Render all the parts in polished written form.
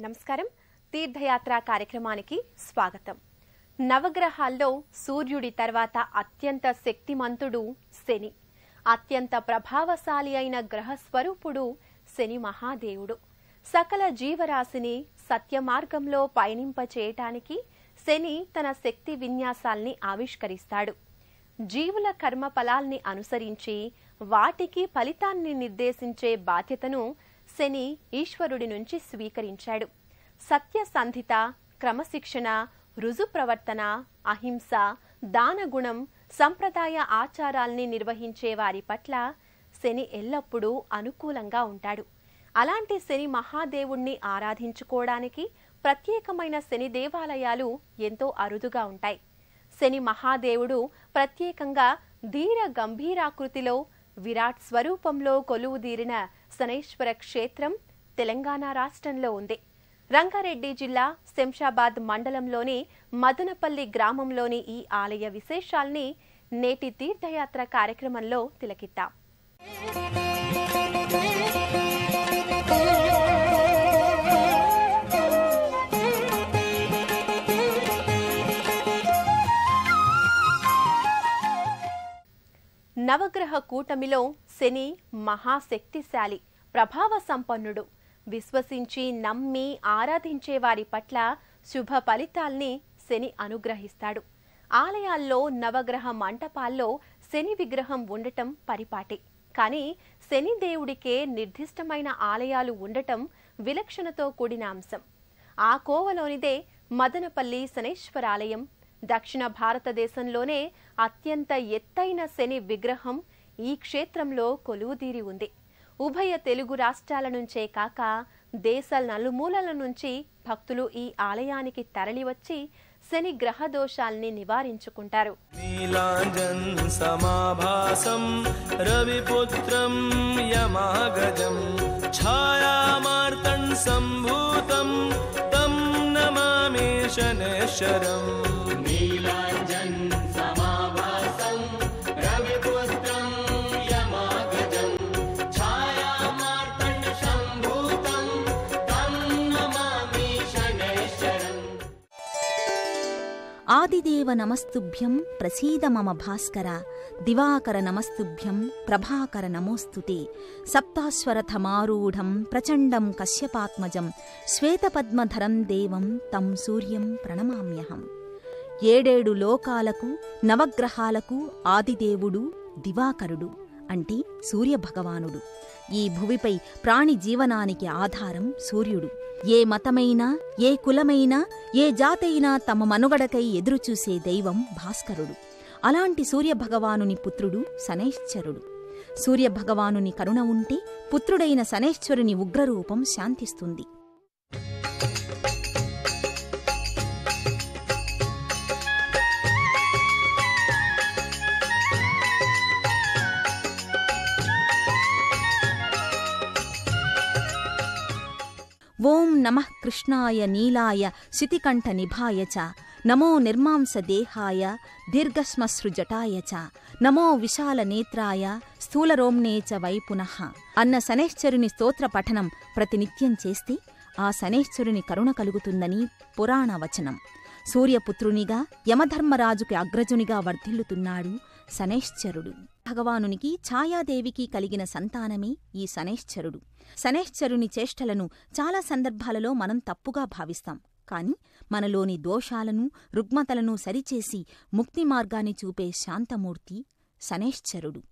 నమస్కారం. తీర్థయాత్ర కార్యక్రమానికి స్వాగతం. నవగ్రహాల్లో సూర్యుడి తర్వాత అత్యంత శక్తిమంతుడు శని. అత్యంత ప్రభావశాలి అయిన గ్రహ స్వరూపుడు శని మహాదేవుడు. సకల జీవరాశిని సత్య మార్గంలో పయనింపచేయటానికి శని తన శక్తి విన్యాసాల్ని ఆవిష్కరిస్తాడు. జీవుల కర్మ ఫలాల్ని అనుసరించి వాటికి ఫలితాన్ని నిర్దేశించే బాధ్యతను శని ఈశ్వరుడి నుంచి స్వీకరించాడు. సత్యసంధిత, క్రమశిక్షణ, రుజు ప్రవర్తన, అహింస, దానగుణం, సంప్రదాయ ఆచారాల్ని నిర్వహించే వారి పట్ల శని ఎల్లప్పుడూ అనుకూలంగా ఉంటాడు. అలాంటి శని మహాదేవుణ్ణి ఆరాధించుకోవడానికి ప్రత్యేకమైన శని దేవాలయాలు ఎంతో అరుదుగా ఉంటాయి. శని మహాదేవుడు ప్రత్యేకంగా ధీర గంభీరాకృతిలో విరాట్ స్వరూపంలో కొలువుదీరిన శనైశ్వర క్షేత్రం తెలంగాణ రాష్ట్రంలో ఉంది. రంగారెడ్డి జిల్లా శంషాబాద్ మండలంలోని మదనపల్లి గ్రామంలోని ఈ ఆలయ విశేషాల్ని నేటి తీర్థయాత్ర కార్యక్రమంలో తిలకిద్దాం. నవగ్రహ కూటమిలో శని మహాశక్తిశాలి, ప్రభావ సంపన్నుడు. విశ్వసించి నమ్మి ఆరాధించే వారి పట్ల శుభ ఫలితాల్ని శని అనుగ్రహిస్తాడు. ఆలయాల్లో నవగ్రహ మంటపాల్లో శని విగ్రహం ఉండటం పరిపాటి. కానీ శని దేవుడికే నిర్దిష్టమైన ఆలయాలు ఉండటం విలక్షణతో కూడిన అంశం. ఆ కోవలోనిదే మదనపల్లి శనైశ్వరాలయం. దక్షిణ భారతదేశంలోనే అత్యంత ఎత్తైన శని విగ్రహం ఈ క్షేత్రంలో కొలువుదీరి ఉంది. ఉభయ తెలుగు రాష్ట్రాల నుంచే కాక దేశ నలుమూలల నుంచి భక్తులు ఈ ఆలయానికి తరలివచ్చి శని గ్రహ దోషాల్ని నివారించుకుంటారు. నీలాంజన్ సమాభాసం రవిపుత్రం యమాగజం ఛాయామార్తం సంభూతం తం నమామి శనేశ్వరం. నీలాంజన్ సమాభాసం రవిపుత్రం యమాగజం ఛాయామార్తం సంభూతం తం నమామి శనేశ్వరం. ఆదిదేవ నమస్తుభ్యం ప్రసీద మమ భాస్కర, దివాకర నమస్తుభ్యం ప్రభాకర నమోస్తుతే. సప్తాశ్వరథమారూఢం ప్రచండం కశ్యపాత్మజం శ్వేతపద్మధరం దేవం తం సూర్యం ప్రణమామ్యహం. ఏడేడు లోకాలకు నవగ్రహాలకు ఆదిదేవుడు దివాకరుడు అంటే సూర్యభగవానుడు. ఈ భువిపై ప్రాణి జీవనానికి ఆధారం సూర్యుడు. ఏ మతమైనా, ఏ కులమైనా, ఏ జాతైనా తమ మనుగడకై ఎదురుచూసే దైవం భాస్కరుడు. అలాంటి సూర్యభగవానుని పుత్రుడు శనైశ్చరుడు. సూర్యభగవానుని కరుణ ఉంటే పుత్రుడైన శనైశ్వరుని ఉగ్రరూపం శాంతిస్తుంది. ఓం నమః కృష్ణాయ నీలాయ శితికంఠ నిభాయ చ, నమో నిర్మాంస దేహాయ దీర్ఘశ్మశ్రుజటాయ చ, నమో విశాల నేత్రాయ స్థూలరోమ్నే చ వై పునః అన్న శనైశ్చరుని స్తోత్ర పఠనం ప్రతినిత్యం చేస్తే ఆ శనైశ్చరుని కరుణ కలుగుతుందని పురాణ వచనం. సూర్యపుత్రునిగా యమధర్మరాజుకి అగ్రజునిగా వర్ధిల్లుతున్నాడు శనైశ్చరుడు. భగవానునికి ఛాయాదేవికి కలిగిన సంతానమే ఈ శనైశ్చరుడు. శనైశ్చరుని చేష్టలను చాలా సందర్భాలలో మనం తప్పుగా భావిస్తాం. కాని మనలోని దోషాలను, రుగ్మతలను సరిచేసి ముక్తి మార్గాన్ని చూపే శాంతమూర్తి శనైశ్చరుడు.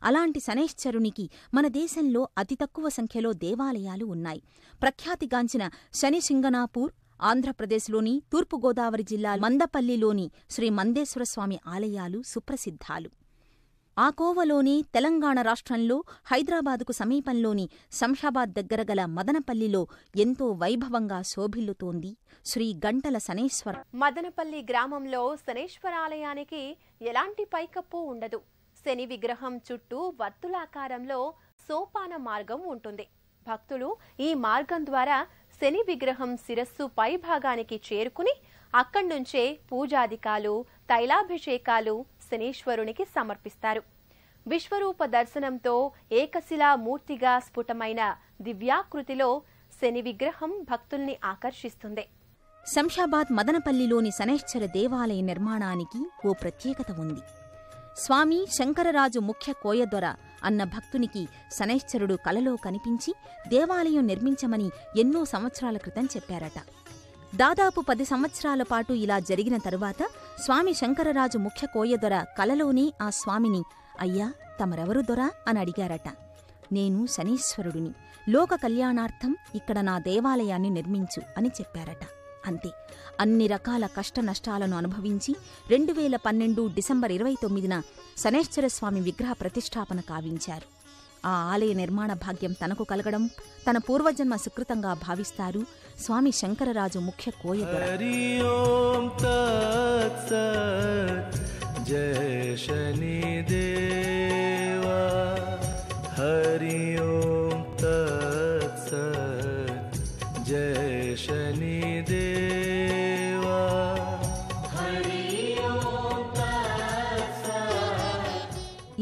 అలాంటి శనైశ్చరునికి మన దేశంలో అతి తక్కువ సంఖ్యలో దేవాలయాలు ఉన్నాయి. ప్రఖ్యాతిగాంచిన శని సింగనాపూర్ ఆంధ్రప్రదేశ్లోని తూర్పుగోదావరి జిల్లా మందపల్లిలోని శ్రీ మందేశ్వరస్వామి ఆలయాలు సుప్రసిద్ధాలు. ఆ కోవలోనే తెలంగాణ రాష్ట్రంలో హైదరాబాదుకు సమీపంలోని శంషాబాద్ దగ్గర గల మదనపల్లిలో ఎంతో వైభవంగా శోభిల్లుతోంది శ్రీ గంటల శనైశ్వర. మదనపల్లి గ్రామంలో శనైశ్వరాలయానికి ఎలాంటి పైకప్పు ఉండదు. శని విగ్రహం చుట్టూ వర్తులాకారంలో సోపాన మార్గం ఉంటుంది. భక్తులు ఈ మార్గం ద్వారా శని విగ్రహం శిరస్సు పైభాగానికి చేరుకుని అక్కడ్నుంచే పూజాధికాలు, తైలాభిషేకాలు శనీశ్వరునికి సమర్పిస్తారు. విశ్వరూప దర్శనంతో ఏకశిలా మూర్తిగా స్ఫుటమైన దివ్యాకృతిలో శని విగ్రహం భక్తుల్ని ఆకర్షిస్తుంది. శంషాబాద్ మదనపల్లిలోని శనైశ్చర దేవాలయ నిర్మాణానికి ఓ ప్రత్యేకత ఉంది. స్వామి శంకరరాజు ముఖ్య కోయదొర అన్న భక్తునికి శనైశ్చరుడు కలలో కనిపించి దేవాలయం నిర్మించమని ఎన్నో సంవత్సరాల క్రితం చెప్పారట. దాదాపు 10 సంవత్సరాల పాటు ఇలా జరిగిన తరువాత స్వామి శంకరరాజు ముఖ్య కోయదొర కలలోనే ఆ స్వామిని, అయ్యా తమరెవరు దొరా అని అడిగారట. నేను శనీశ్వరుడిని, లోక కళ్యాణార్థం ఇక్కడ నా దేవాలయాన్ని నిర్మించు అని చెప్పారట. అంతే, అన్ని రకాల కష్ట నష్టాలను అనుభవించి 2012 డిసెంబర్ 29న శనైశ్చరస్వామి విగ్రహ ప్రతిష్ఠాపన కావించారు. ఆ ఆలయ నిర్మాణ భాగ్యం తనకు కలగడం తన పూర్వజన్మ సుకృతంగా భావిస్తారు స్వామి శంకరరాజు ముఖ్య కోయదొర. హరి ఓం తత్ సత్ జయ శనిదేవా. హరి ఓం తత్ సత్ జయ శనిదేవా.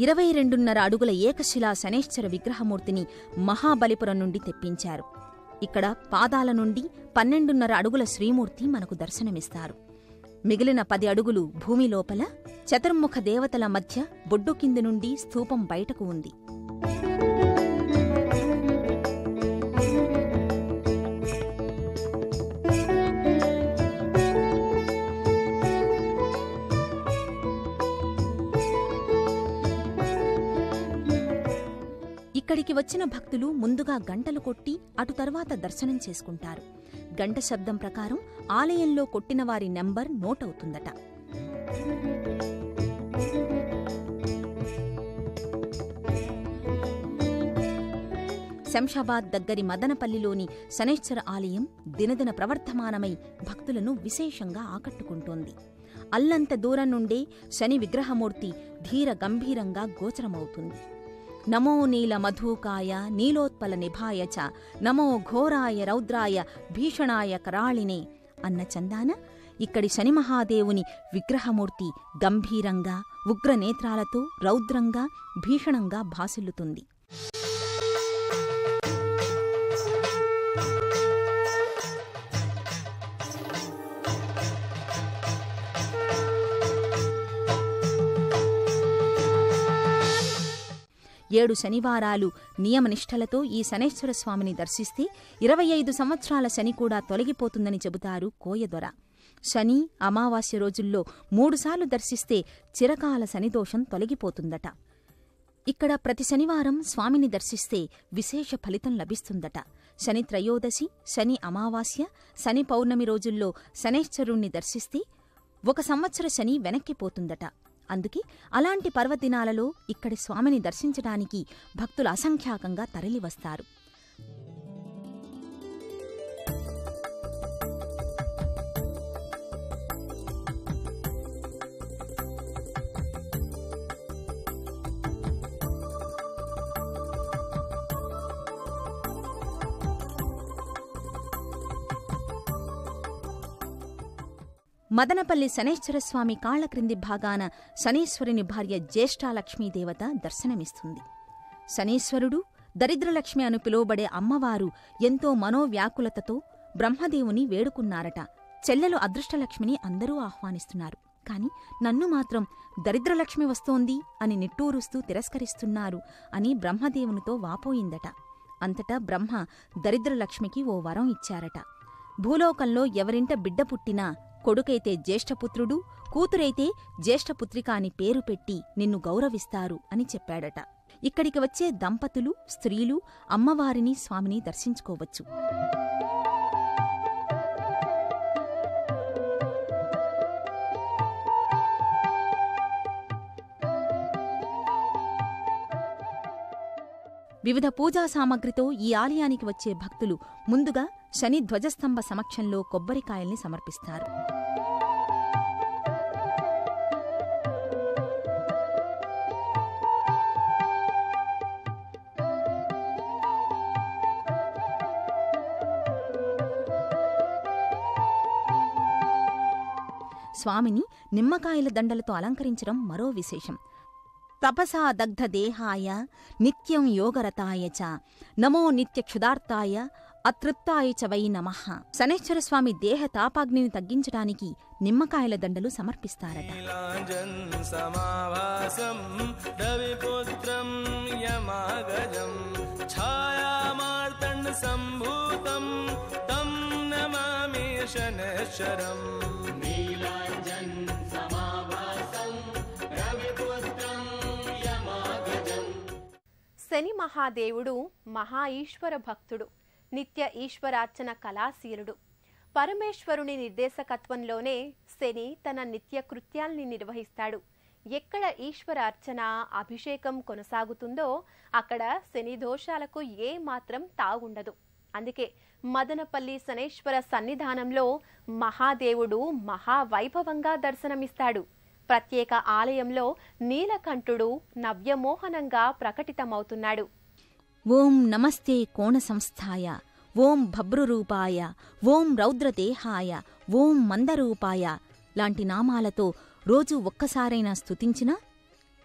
22.5 అడుగుల ఏకశిలా శనైశ్చర విగ్రహమూర్తిని మహాబలిపురం నుండి తెప్పించారు. ఇక్కడ పాదాల నుండి 12.5 అడుగుల శ్రీమూర్తి మనకు దర్శనమిస్తారు. మిగిలిన 10 అడుగులు భూమి లోపల చతుర్ముఖ దేవతల మధ్య బొడ్డు కింది నుండి స్తూపం బయటకు ఉంది. ఇక్కడికి వచ్చిన భక్తులు ముందుగా గంటలు కొట్టి అటు తర్వాత దర్శనం చేసుకుంటారు. గంట శబ్దం ప్రకారం ఆలయంలో కొట్టిన వారి నెంబర్ నోట్ అవుతుందట. శంషాబాద్ దగ్గరి మదనపల్లిలోని శనైశ్చర ఆలయం దినదిన ప్రవర్ధమానమై భక్తులను విశేషంగా ఆకట్టుకుంటోంది. అల్లంత దూరం నుండే శని విగ్రహమూర్తి ధీర గంభీరంగా గోచరమవుతుంది. నమో నీల మధూకాయ నీలోత్పల నిభాయ చ నమో ఘోరాయ రౌద్రాయ భీషణాయ కరాళినే అన్న చందాన ఇక్కడి శని మహాదేవుని విగ్రహమూర్తి గంభీరంగా ఉగ్రనేత్రాలతో రౌద్రంగా భీషణంగా భాసిల్లుతుంది. ఏడు శనివారాలు నియమనిష్టలతో ఈ శనైశ్వర స్వామిని దర్శిస్తే 25 సంవత్సరాల శని కూడా తొలగిపోతుందని చెబుతారు కోయదొర. శని అమావాస్య రోజుల్లో 3 సార్లు దర్శిస్తే చిరకాల శనిదోషం తొలగిపోతుందట. ఇక్కడ ప్రతి శనివారం స్వామిని దర్శిస్తే విశేష ఫలితం లభిస్తుందట. శని త్రయోదశి, శని అమావాస్య, శని పౌర్ణమి రోజుల్లో శనైశ్వరుణ్ణి దర్శిస్తే 1 సంవత్సర శని వెనక్కిపోతుందట. అందుకే అలాంటి పర్వదినాలలో ఇక్కడి స్వామిని దర్శించడానికి భక్తులు అసంఖ్యాకంగా తరలివస్తారు. మదనపల్లి శనైశ్వరస్వామి కాళ్ల క్రింది భాగాన శనీశ్వరుని భార్య జ్యేష్ఠాలక్ష్మీదేవత దర్శనమిస్తుంది. శనీశ్వరుడు, దరిద్రలక్ష్మి అను పిలువబడే అమ్మవారు ఎంతో మనోవ్యాకులతతో బ్రహ్మదేవుని వేడుకున్నారట. చెల్లెలు అదృష్టలక్ష్మిని అందరూ ఆహ్వానిస్తున్నారు, కాని నన్ను మాత్రం దరిద్రలక్ష్మి వస్తోంది అని నిట్టూరుస్తూ తిరస్కరిస్తున్నారు అని బ్రహ్మదేవునితో వాపోయిందట. అంతటా బ్రహ్మ దరిద్రలక్ష్మికి ఓ వరం ఇచ్చారట. భూలోకంలో ఎవరింట బిడ్డ పుట్టినా కొడుకైతే జ్యేష్ఠపుత్రుడు, కూతురైతే జ్యేష్ఠపుత్రిక అని పేరు పెట్టి నిన్ను గౌరవిస్తారు అని చెప్పాడట. ఇక్కడికి వచ్చే దంపతులు, స్త్రీలు అమ్మవారిని, స్వామిని దర్శించుకోవచ్చు. వివిధ పూజా సామగ్రితో ఈ ఆలయానికి వచ్చే భక్తులు ముందుగా శని ధ్వజస్తంభ సమక్షంలో కొబ్బరికాయల్ని సమర్పిస్తారు. స్వామిని నిమ్మకాయల దండలతో అలంకరించడం మరో విశేషం. తపసా దగ్ధ దేహాయ నిత్యం యోగరతాయ చ నమో నిత్య క్షుదార్తాయ అతృప్తాయ చ వై నమః. శనైశ్వరస్వామి దేహ తాపాగ్నిని తగ్గించడానికి నిమ్మకాయల దండలు సమర్పిస్తారట. శని మహాదేవుడు మహా ఈశ్వర భక్తుడు, నిత్య ఈశ్వరార్చన కళాశీలుడు. పరమేశ్వరుని నిర్దేశకత్వంలోనే శని తన నిత్య కృత్యాల్ని నిర్వహిస్తాడు. ఎక్కడ ఈశ్వరార్చన అభిషేకం కొనసాగుతుందో అక్కడ శని దోషాలకు ఏ మాత్రం తాగుండదు. అందుకే మదనపల్లి శనైశ్వర సన్నిధానంలో మహాదేవుడు మహావైభవంగా దర్శనమిస్తాడు. ప్రత్యేక ఆలయంలో నీలకంఠుడు నవ్యమోహనంగా ప్రకటితమవుతున్నాడు. ఓం నమస్తే కోణ సంస్థాయ, ఓం భబ్రురూపాయ, ఓం రౌద్రదేహాయ, ఓం మందరూపాయ లాంటి నామాలతో రోజూ ఒక్కసారైనా స్తుతించినా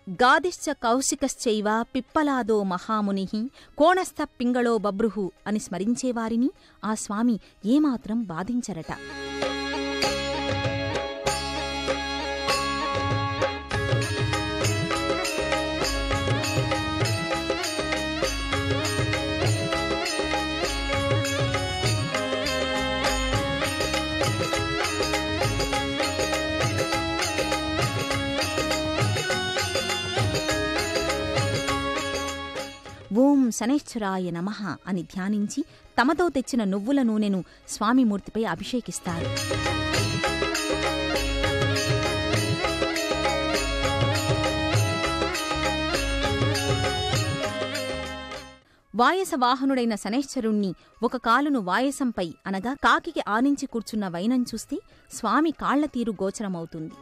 గాదిశ్చ కౌశికశ్చైవ పిప్పలాదో మహామునిః కోణస్థ పింగళో బభ్రుః అని స్మరించేవారిని ఆ స్వామి ఏమాత్రం బాధించరట. ఓం శనైశ్వరాయ నమః అని ధ్యానించి తమతో తెచ్చిన నువ్వుల నూనెను స్వామిమూర్తిపై అభిషేకిస్తారు. వాయసవాహనుడైన శనైశ్వరుణ్ణి ఒక కాలును వాయసంపై అనగా కాకికి ఆనించి కూర్చున్న వైనం చూస్తే స్వామి కాళ్లతీరు గోచరమవుతుంది.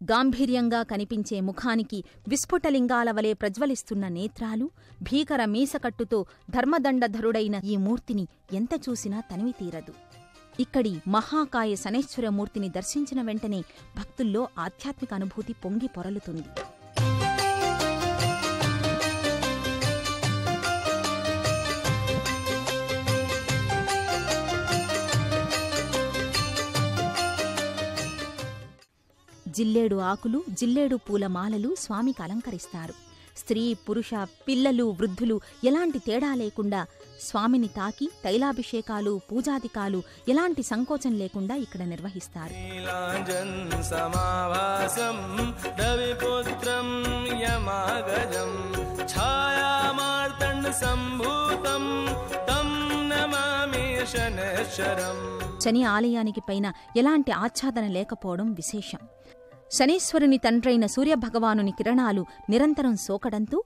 గాంభీర్యంగా కనిపించే ముఖానికి విస్ఫుటలింగాల వలె ప్రజ్వలిస్తున్న నేత్రాలు, భీకర మీసకట్టుతో ధర్మదండధరుడైన ఈ మూర్తిని ఎంత చూసినా తనివి తీరదు. ఇక్కడి మహాకాయ శనైశ్వరమూర్తిని దర్శించిన వెంటనే భక్తుల్లో ఆధ్యాత్మిక అనుభూతి పొంగి పొరలుతుంది. జిల్లేడు ఆకులు, జిల్లేడు పూల మాలలు స్వామికి అలంకరిస్తారు. స్త్రీ, పురుష, పిల్లలు, వృద్ధులు ఎలాంటి తేడా లేకుండా స్వామిని తాకి తైలాభిషేకాలు, పూజాదికాలు ఎలాంటి సంకోచం లేకుండా ఇక్కడ నిర్వహిస్తారు. శని ఆలయానికి పైన ఎలాంటి ఆచ్ఛాదన లేకపోవడం విశేషం. శనీశ్వరుని తండ్రైన సూర్యభగవానుని కిరణాలు నిరంతరం సోకడంతో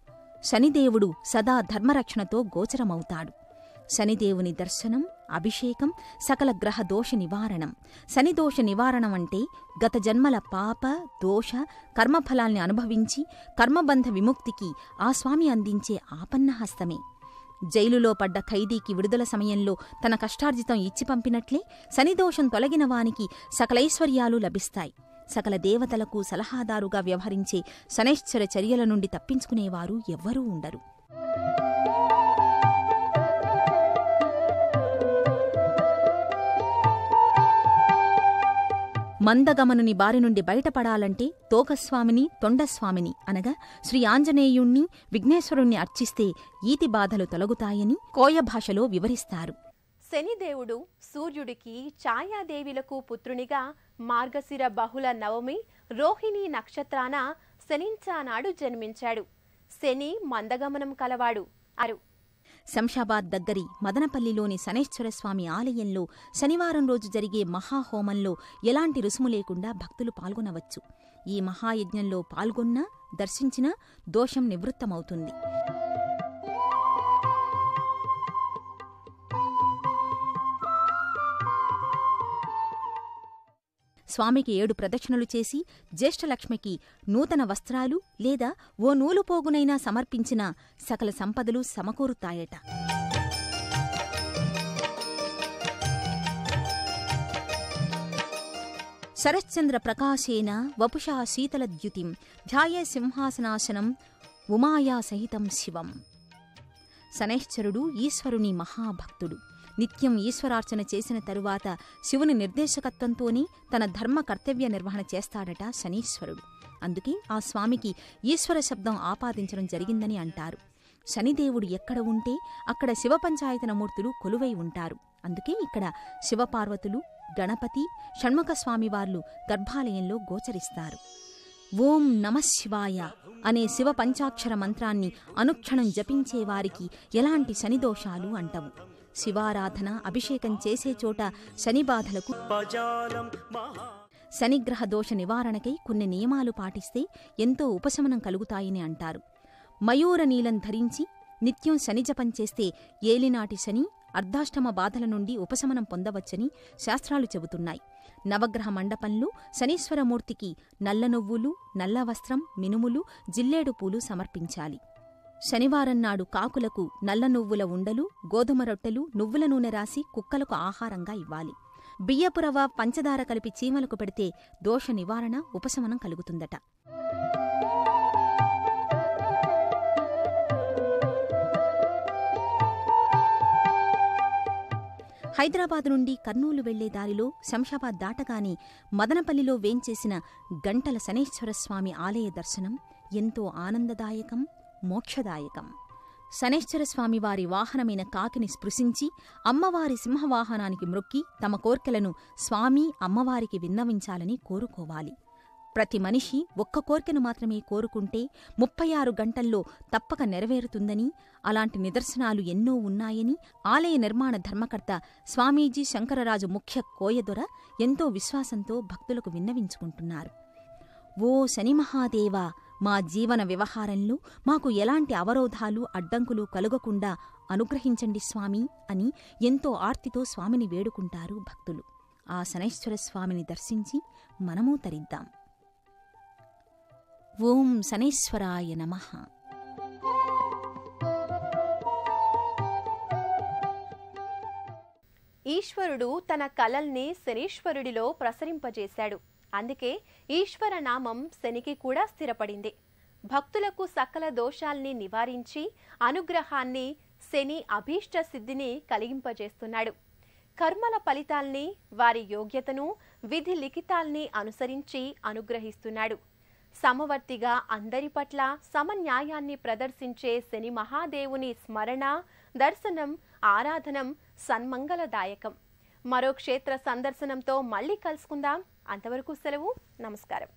శనిదేవుడు సదా ధర్మరక్షణతో గోచరమవుతాడు. శనిదేవుని దర్శనం, అభిషేకం సకల గ్రహ దోష నివారణం. శనిదోష నివారణం అంటే గత జన్మల పాప, దోష, కర్మఫలాల్ని అనుభవించి కర్మబంధ విముక్తికి ఆ స్వామి అందించే ఆపన్నహస్తమే. జైలులో పడ్డ ఖైదీకి విడుదల సమయంలో తన కష్టార్జితం ఇచ్చి పంపినట్లే శనిదోషం తొలగిన వానికి సకలైశ్వర్యాలు లభిస్తాయి. సకల దేవతలకు సలహాదారుగా వ్యవహరించే శనైశ్చర చర్యల నుండి తప్పించుకునేవారు ఎవ్వరూ ఉండరు. మందగమనుని బారి నుండి బయటపడాలంటే తోకస్వామిని, తొండస్వామిని అనగా శ్రీ ఆంజనేయుణ్ణి, విఘ్నేశ్వరుణ్ణి అర్చిస్తే ఈతి బాధలు తొలగుతాయని కోయ భాషలో వివరిస్తారు. శనిదేవుడు సూర్యుడికి, ఛాయాదేవిలకు పుత్రునిగా మార్గశిర బహుళ నవమి రోహిణీ నక్షత్రాన శనించానాడు జన్మించాడు. శని మందగమనం కలవాడు. శంషాబాద్ దగ్గరి మదనపల్లిలోని శనైశ్వరస్వామి ఆలయంలో శనివారం రోజు జరిగే మహాహోమంలో ఎలాంటి రుసుము లేకుండా భక్తులు పాల్గొనవచ్చు. ఈ మహాయజ్ఞంలో పాల్గొన్నా, దర్శించినా దోషం నివృత్తమవుతుంది. స్వామికి 7 ప్రదక్షిణలు చేసి జ్యేష్ఠలక్ష్మికి నూతన వస్త్రాలు లేదా ఓ నూలుపోగునైనా సమర్పించిన సకల సంపదలు సమకూరుతాయట. శరశ్చంద్ర ప్రకాశేన వపుషా శీతలద్యుతిం ధ్యాయే సింహాసనాసనం ఉమాయా సహితం శివం. శనైశ్చరుడు ఈశ్వరుని మహాభక్తుడు. నిత్యం ఈశ్వరార్చన చేసిన తరువాత శివుని నిర్దేశకత్వంతోనే తన ధర్మ కర్తవ్య నిర్వహణ చేస్తాడట శనీశ్వరుడు. అందుకే ఆ స్వామికి ఈశ్వర శబ్దం ఆపాదించడం జరిగిందని అంటారు. శనిదేవుడు ఎక్కడ ఉంటే అక్కడ శివపంచాయతనమూర్తులు కొలువై ఉంటారు. అందుకే ఇక్కడ శివపార్వతులు, గణపతి, షణ్ముఖస్వామివార్లు గర్భాలయంలో గోచరిస్తారు. ఓం నమశివాయ అనే శివ పంచాక్షర మంత్రాన్ని అనుక్షణం జపించేవారికి ఎలాంటి శనిదోషాలు అంటవు. శివారాధన, అభిషేకం చేసే చోట శనిబాధలకు, శనిగ్రహ దోష నివారణకై కొన్ని నియమాలు పాటిస్తే ఎంతో ఉపశమనం కలుగుతాయని అంటారు. మయూర నీలం ధరించి నిత్యం శనిజపం చేస్తే ఏలినాటి శని, అర్ధాష్టమ బాధల నుండి ఉపశమనం పొందవచ్చని శాస్త్రాలు చెబుతున్నాయి. నవగ్రహ మండపంలో శనీశ్వరమూర్తికి నల్ల నువ్వులు, నల్ల వస్త్రం, మినుములు, జిల్లేడు పూలు సమర్పించాలి. శనివారం నాడు కాకులకు నల్ల నువ్వుల ఉండలు, గోధుమ రొట్టెలు, నువ్వుల నూనె రాసి కుక్కలకు ఆహారంగా ఇవ్వాలి. బియ్యపురవ, పంచదార కలిపి చీమలకు పెడితే దోష నివారణ, ఉపశమనం కలుగుతుందట. హైదరాబాద్ నుండి కర్నూలు వెళ్లే దారిలో శంషాబాద్ దాటగానే మదనపల్లిలో వేంచేసిన గంటల శనైశ్వరస్వామి ఆలయ దర్శనం ఎంతో ఆనందదాయకం, మోక్షదాయకం. శనైశ్వరస్వామివారి వాహనమైన కాకిని స్పృశించి అమ్మవారి సింహవాహనానికి మ్రొక్కి తమ కోర్కెలను స్వామి, అమ్మవారికి విన్నవించాలని కోరుకోవాలి. ప్రతి మనిషి ఒక్క కోర్కెను మాత్రమే కోరుకుంటే 36 గంటల్లో తప్పక నెరవేరుతుందని, అలాంటి నిదర్శనాలు ఎన్నో ఉన్నాయని ఆలయ నిర్మాణ ధర్మకర్త స్వామీజీ శంకరరాజు ముఖ్య కోయదొర ఎంతో విశ్వాసంతో భక్తులకు విన్నవించుకుంటున్నారు. ఓ శని మహాదేవా, మా జీవన వ్యవహారంలో మాకు ఎలాంటి అవరోధాలు, అడ్డంకులు కలుగకుండా అనుగ్రహించండి స్వామి అని ఎంతో ఆర్తితో స్వామిని వేడుకుంటారు భక్తులు. ఆ శనైశ్వర స్వామిని దర్శించి మనమూ తరిద్దాం. ఓం శనైశ్వరాయ నమః. ఈశ్వరుడు తన కలల్ని శనీశ్వరుడిలో ప్రసరింపజేశాడు. అందుకే ఈశ్వర నామం శనికి కూడా స్థిరపడింది. భక్తులకు సకల దోషాల్ని నివారించి అనుగ్రహాన్ని, శని అభీష్ట సిద్ధిని కలిగింపజేస్తున్నాడు. కర్మల ఫలితాల్ని, వారి యోగ్యతను, విధి లిఖితాల్ని అనుసరించి అనుగ్రహిస్తున్నాడు. సమవర్తిగా అందరి పట్ల సమన్యాయాన్ని ప్రదర్శించే శని మహాదేవుని స్మరణ, దర్శనం, ఆరాధనం సన్మంగళదాయకం. మరో క్షేత్ర సందర్శనంతో మళ్ళీ కలుసుకుందాం. అంతవరకు సెలవు. నమస్కారం.